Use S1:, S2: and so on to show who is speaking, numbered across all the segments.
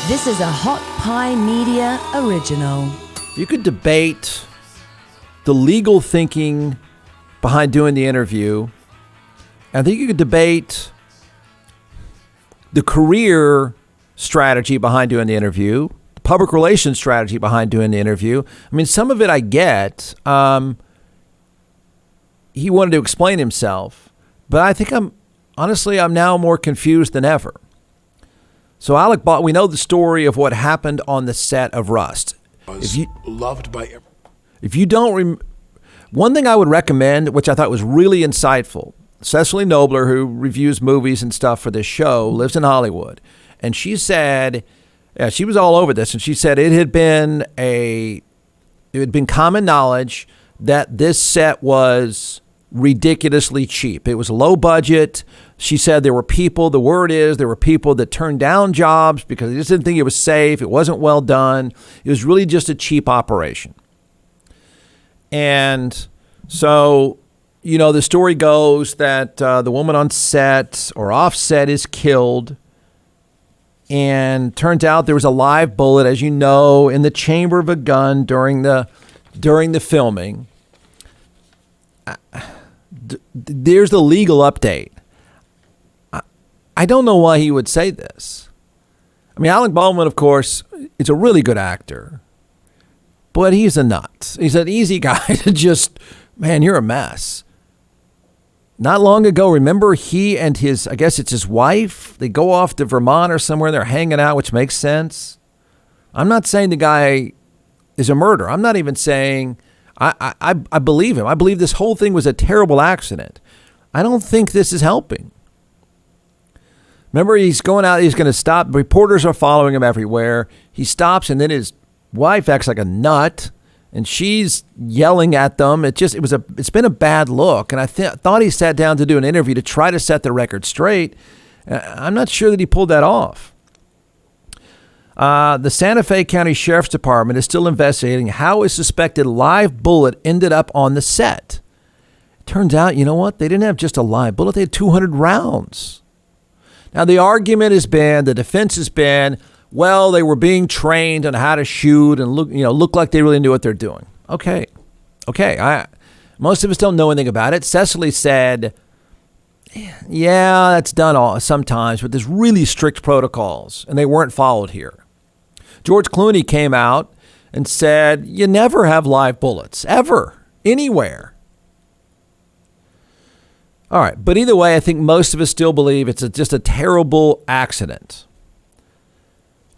S1: This is a Hot Pie Media original.
S2: You could debate the legal thinking behind doing the interview. I think you could debate the career strategy behind doing the interview, the public relations strategy behind doing the interview. I mean, some of it I get. He wanted to explain himself, but I think I'm now more confused than ever. So Alec Baldwin, we know the story of what happened on the set of Rust.
S3: Was loved by everyone.
S2: If you don't, one thing I would recommend, which I thought was really insightful, Cecily Nobler, who reviews movies and stuff for this show, lives in Hollywood, and she said, she was all over this, and she said it had been common knowledge that this set was ridiculously cheap. It was low budget. She said there were people that turned down jobs because they just didn't think it was safe. It wasn't well done. It was really just a cheap operation. And so, the story goes that the woman on set or off set is killed. And turns out there was a live bullet, as you know, in the chamber of a gun during the filming. There's the legal update. I don't know why he would say this. I mean, Alec Baldwin, of course, is a really good actor, but he's a nut. He's an easy guy to just, man, you're a mess. Not long ago, remember he and I guess it's his wife, they go off to Vermont or somewhere, they're hanging out, which makes sense. I'm not saying the guy is a murderer. I'm not even saying, I believe him. I believe this whole thing was a terrible accident. I don't think this is helping. Remember, he's going out, he's going to stop. Reporters are following him everywhere. He stops, and then his wife acts like a nut, and she's yelling at them. It's been a bad look, and I thought he sat down to do an interview to try to set the record straight. I'm not sure that he pulled that off. The Santa Fe County Sheriff's Department is still investigating how a suspected live bullet ended up on the set. It turns out, you know what? They didn't have just a live bullet. They had 200 rounds. Now, the argument has been, the defense has been, well, they were being trained on how to shoot and look like they really knew what they're doing. Okay. Most of us don't know anything about it. Cecily said, yeah, that's done sometimes, but there's really strict protocols, and they weren't followed here. George Clooney came out and said, you never have live bullets, ever, anywhere. All right, but either way, I think most of us still believe it's just a terrible accident.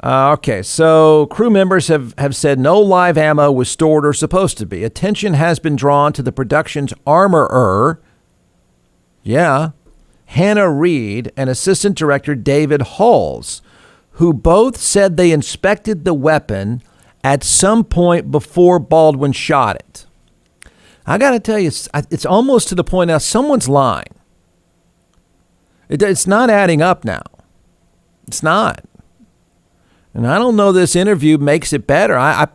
S2: Okay, so crew members have said no live ammo was stored or supposed to be. Attention has been drawn to the production's armorer, Hannah Reed, and assistant director David Halls, who both said they inspected the weapon at some point before Baldwin shot it. I got to tell you, it's almost to the point now someone's lying. It's not adding up now. It's not. And I don't know this interview makes it better. I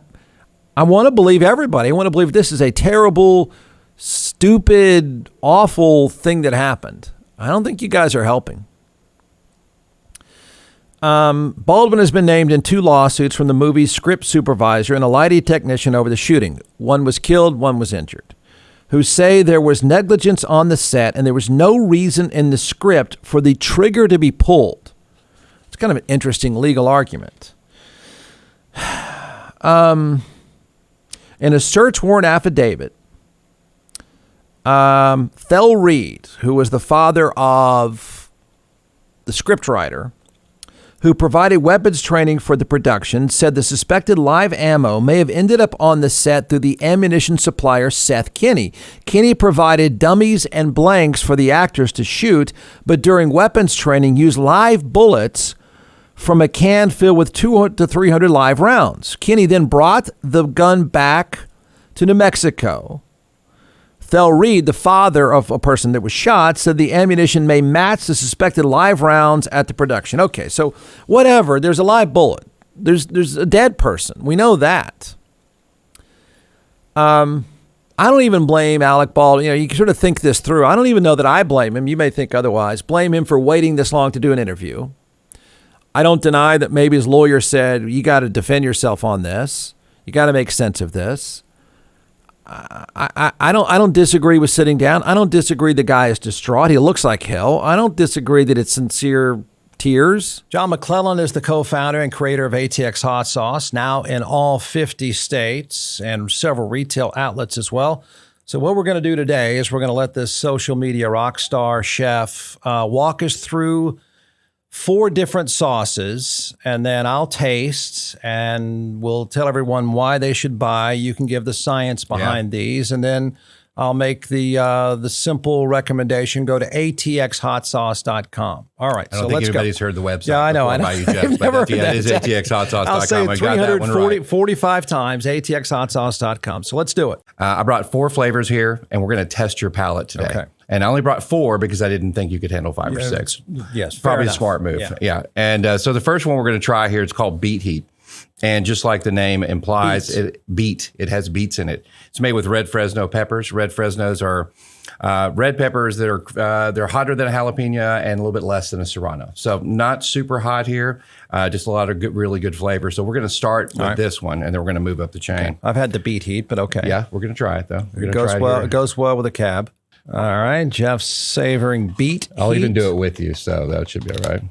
S2: want to believe everybody. I want to believe this is a terrible, stupid, awful thing that happened. I don't think you guys are helping. Baldwin has been named in 2 lawsuits from the movie's script supervisor and a lighting technician over the shooting. One was killed, one was injured, who say there was negligence on the set and there was no reason in the script for the trigger to be pulled. It's kind of an interesting legal argument. In a search warrant affidavit, Thel Reed, who was the father of the scriptwriter, who provided weapons training for the production, said the suspected live ammo may have ended up on the set through the ammunition supplier Seth Kinney. Kinney provided dummies and blanks for the actors to shoot, but during weapons training used live bullets from a can filled with 200 to 300 live rounds. Kinney then brought the gun back to New Mexico. Thel Reed, the father of a person that was shot, said the ammunition may match the suspected live rounds at the production. Okay, so whatever. There's a live bullet. There's a dead person. We know that. I don't even blame Alec Baldwin. You can sort of think this through. I don't even know that I blame him. You may think otherwise. Blame him for waiting this long to do an interview. I don't deny that maybe his lawyer said, you got to defend yourself on this. You got to make sense of this. I don't disagree with sitting down. I don't disagree the guy is distraught. He looks like hell. I don't disagree that it's sincere tears. John McClellan is the co-founder and creator of ATX Hot Sauce, now in all 50 states and several retail outlets as well. So what we're going to do today is we're going to let this social media rock star chef walk us through 4 different sauces, and then I'll taste and we'll tell everyone why they should buy. You can give the science behind these, and then I'll make the simple recommendation. Go to atxhotsauce.com. All right,
S4: I don't think anybody's heard the website.
S2: Yeah, I know.
S4: By you, Jeff,
S2: I've never heard
S4: that. It is atxhotsauce.com.
S2: I'll say
S4: I got that one right.
S2: 45 times, atxhotsauce.com. So let's do it.
S4: I brought 4 flavors here, and we're going to test your palate today.
S2: Okay.
S4: And I only brought 4 because I didn't think you could handle 5 or 6.
S2: Yes,
S4: probably a smart move. Yeah. And so the first one we're going to try here, it's called Beet Heat. And just like the name implies, it has beets in it. It's made with red Fresno peppers. Red Fresnos are red peppers that are they're hotter than a jalapeno and a little bit less than a serrano. So not super hot here, just a lot of really good flavor. So we're going to start with this one, and then we're going to move up the chain.
S2: Okay. I've had the Beet Heat, but okay.
S4: Yeah, we're going to try it though.
S2: It goes well with a cab. All right, Jeff's savoring Beet
S4: I'll
S2: Heat.
S4: even do it with you, so that should be all right.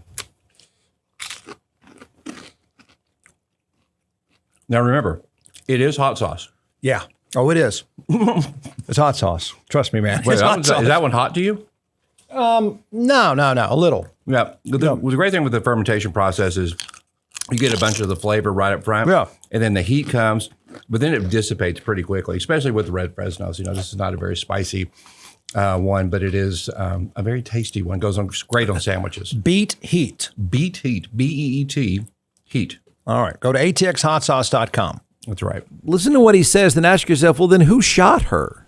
S4: Now remember, it is hot sauce.
S2: Yeah. Oh, it is. It's hot sauce. Trust me, man.
S4: Wait, is that one hot to you?
S2: No, a little.
S4: Yeah. The great thing with the fermentation process is you get a bunch of the flavor right up front.
S2: Yeah.
S4: And then the heat comes, but then it dissipates pretty quickly, especially with the red Fresnos. You know, this is not a very spicy one, but it is a very tasty one. Goes on great on sandwiches.
S2: Beet Heat.
S4: Beet Heat. B-E-E-T. Heat.
S2: All right. Go to atxhotsauce.com.
S4: That's right.
S2: Listen to what he says, then ask yourself, well, then who shot her?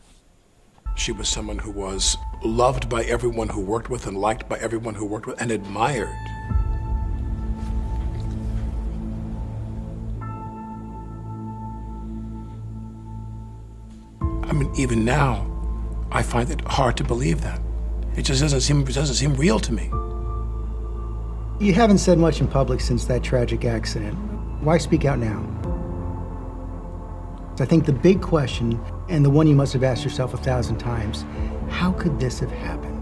S3: She was someone who was loved by everyone who worked with and liked by everyone who worked with and admired. I mean, even now, I find it hard to believe that. It just doesn't seem real to me.
S5: You haven't said much in public since that tragic accident. Why speak out now? I think the big question, and the one you must have asked yourself 1,000 times, how could this have happened?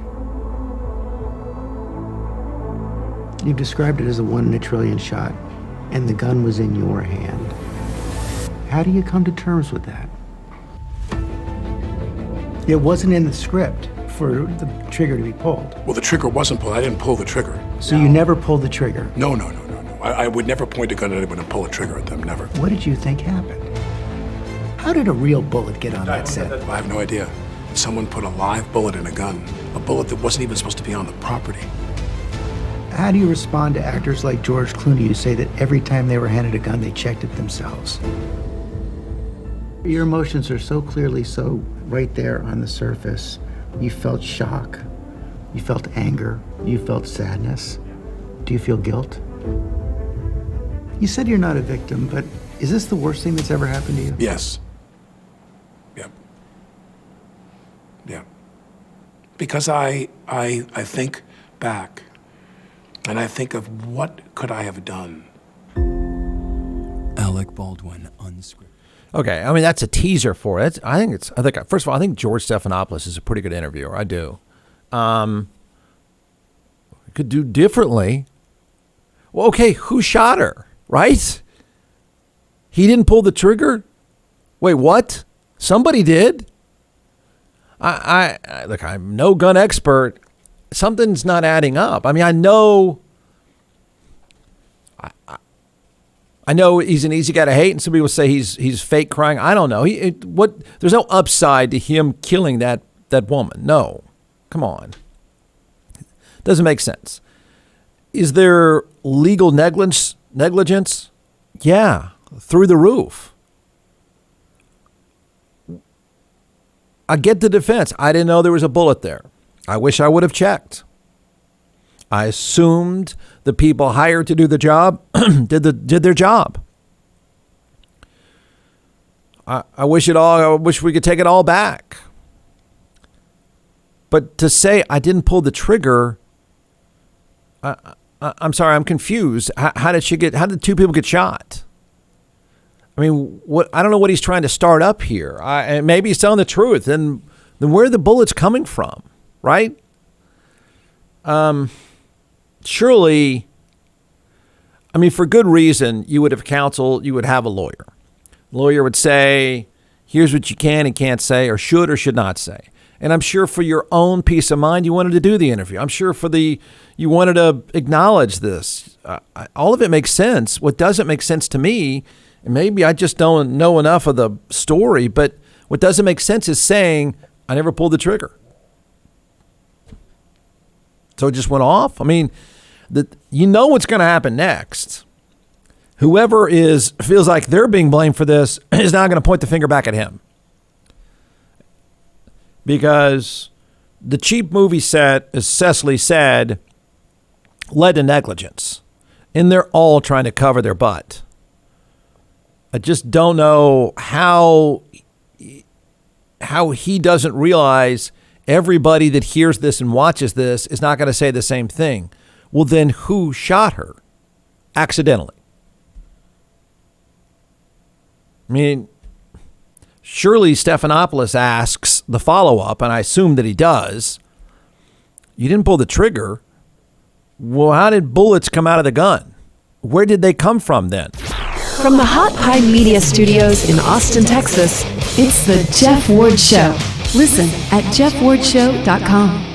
S5: You've described it as a 1 in a trillion shot, and the gun was in your hand. How do you come to terms with that? It wasn't in the script for the trigger to be pulled.
S3: Well, the trigger wasn't pulled. I didn't pull the trigger.
S5: So you never pulled the trigger?
S3: No. I would never point a gun at anyone and pull a trigger at them, never.
S5: What did you think happened? How did a real bullet get on that set?
S3: I have no idea. Someone put a live bullet in a gun, a bullet that wasn't even supposed to be on the property.
S5: How do you respond to actors like George Clooney who say that every time they were handed a gun, they checked it themselves? Your emotions are so clearly so right there on the surface. You felt shock, you felt anger, you felt sadness. Do you feel guilt? You said you're not a victim, but is this the worst thing that's ever happened to you?
S3: Yes. Yeah. Because I think back, and I think of what could I have done.
S6: Alec Baldwin, unscripted.
S2: Okay, I mean that's a teaser for it. First of all, I think George Stephanopoulos is a pretty good interviewer. I do. Could do differently. Well, okay, who shot her? Right? He didn't pull the trigger. Wait, what? Somebody did. Look, I'm no gun expert. Something's not adding up. I mean, I know he's an easy guy to hate, and some people say he's fake crying. I don't know. There's no upside to him killing that woman. No, come on. Doesn't make sense. Is there legal negligence? Yeah, through the roof. I get the defense. I didn't know there was a bullet there. I wish I would have checked. I assumed the people hired to do the job did their job. I wish we could take it all back. But to say I didn't pull the trigger, I'm sorry, I'm confused. How did two people get shot? I mean, I don't know what he's trying to start up here. And maybe he's telling the truth. Then where are the bullets coming from, right? Surely, I mean, for good reason, you would have counsel, you would have a lawyer. The lawyer would say, here's what you can and can't say, or should not say. And I'm sure for your own peace of mind, you wanted to do the interview. I'm sure you wanted to acknowledge this. All of it makes sense. What doesn't make sense to me, and maybe I just don't know enough of the story, but what doesn't make sense is saying, I never pulled the trigger. So it just went off. I mean, you know what's going to happen next. Whoever feels like they're being blamed for this is now going to point the finger back at him. Because the cheap movie set, as Cecily said, led to negligence. And they're all trying to cover their butt. I just don't know how he doesn't realize everybody that hears this and watches this is not going to say the same thing. Well, then who shot her? Accidentally. I mean, surely Stephanopoulos asks the follow-up, and I assume that he does. You didn't pull the trigger. Well, how did bullets come out of the gun? Where did they come from then?
S1: From the Hot Pie Media Studios in Austin, Texas, it's the Jeff Ward Show. Listen at jeffwardshow.com.